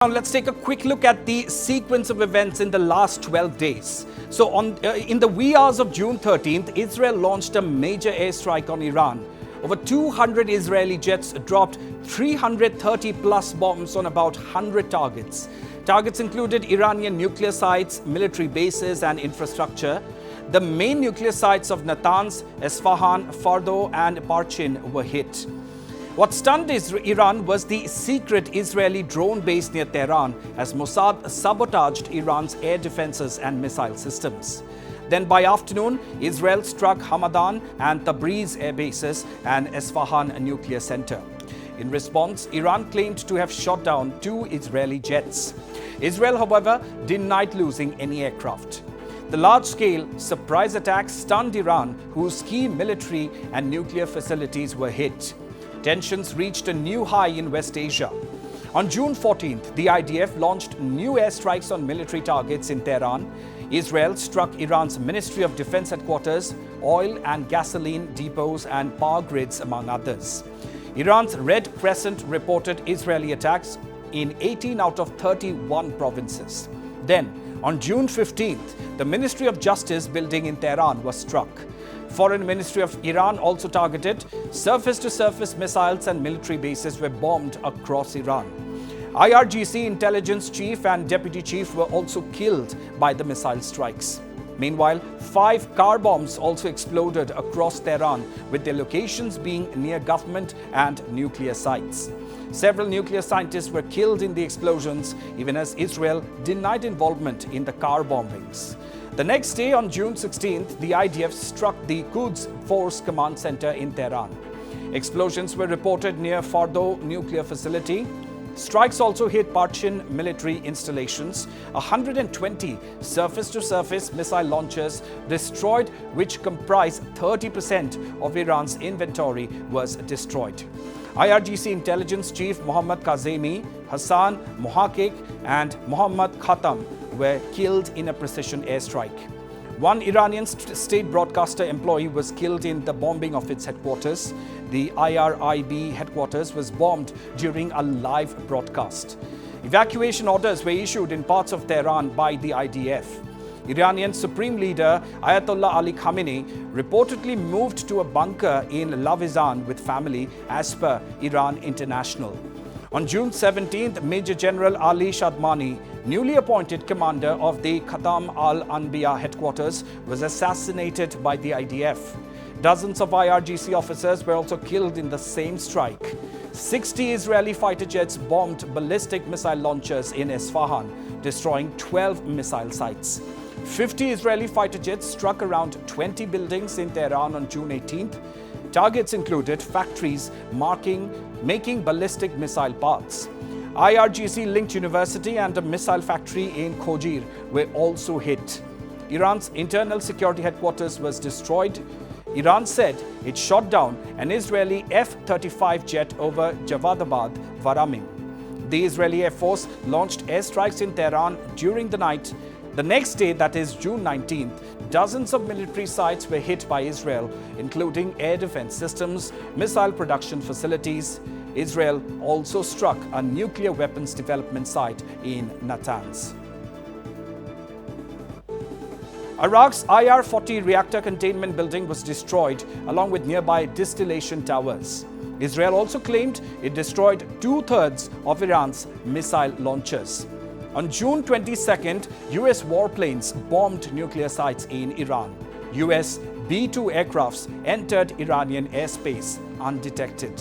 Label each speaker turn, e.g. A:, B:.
A: Now let's take a quick look at the sequence of events in the last 12 days. So in the wee hours of June 13th, Israel launched a major airstrike on Iran. Over 200 Israeli jets dropped 330 plus bombs on about 100 targets. Targets included Iranian nuclear sites, military bases and infrastructure. The main nuclear sites of Natanz, Esfahan, Fordo and Parchin were hit. What stunned Iran was the secret Israeli drone base near Tehran as Mossad sabotaged Iran's air defenses and missile systems. Then by afternoon, Israel struck Hamadan and Tabriz air bases and Esfahan nuclear center. In response, Iran claimed to have shot down 2 Israeli jets. Israel, however, denied losing any aircraft. The large-scale surprise attacks stunned Iran, whose key military and nuclear facilities were hit. Tensions reached a new high in West Asia. On June 14th, the IDF launched new airstrikes on military targets in Tehran. Israel struck Iran's Ministry of Defense headquarters, oil and gasoline depots and power grids, among others. Iran's Red Crescent reported Israeli attacks in 18 out of 31 provinces. Then, on June 15th, the Ministry of Justice building in Tehran was struck. Foreign Ministry of Iran also targeted. Surface-to-surface missiles and military bases were bombed across Iran. IRGC intelligence chief and deputy chief were also killed by the missile strikes. Meanwhile, 5 car bombs also exploded across Tehran, with their locations being near government and nuclear sites. Several nuclear scientists were killed in the explosions, even as Israel denied involvement in the car bombings. The next day, on June 16th, the IDF struck the Quds Force Command Center in Tehran. Explosions were reported near Fordo nuclear facility. Strikes also hit Parchin military installations. 120 surface-to-surface missile launchers destroyed, which comprise 30% of Iran's inventory, was destroyed. IRGC intelligence chief Mohammad Kazemi, Hassan Mohakik and Mohammad Khatam were killed in a precision airstrike. One Iranian state broadcaster employee was killed in the bombing of its headquarters. The IRIB headquarters was bombed during a live broadcast. Evacuation orders were issued in parts of Tehran by the IDF. Iranian Supreme Leader Ayatollah Ali Khamenei reportedly moved to a bunker in Lavizan with family, as per Iran International. On June 17th, Major General Ali Shadmani, newly appointed commander of the Khatam al-Anbiya headquarters, was assassinated by the IDF. Dozens of IRGC officers were also killed in the same strike. 60 Israeli fighter jets bombed ballistic missile launchers in Esfahan, destroying 12 missile sites. 50 Israeli fighter jets struck around 20 buildings in Tehran on June 18th. Targets included factories making ballistic missile parts. IRGC-linked university and a missile factory in Khojir were also hit. Iran's internal security headquarters was destroyed. Iran said it shot down an Israeli F-35 jet over Javadabad, Varamim. The Israeli Air Force launched airstrikes in Tehran during the night. The next day, that is June 19th, dozens of military sites were hit by Israel, including air defense systems, missile production facilities. Israel also struck a nuclear weapons development site in Natanz. Iraq's IR-40 reactor containment building was destroyed, along with nearby distillation towers. Israel also claimed it destroyed 2/3 of Iran's missile launchers. On June 22nd, US warplanes bombed nuclear sites in Iran. US B-2 aircrafts entered Iranian airspace undetected.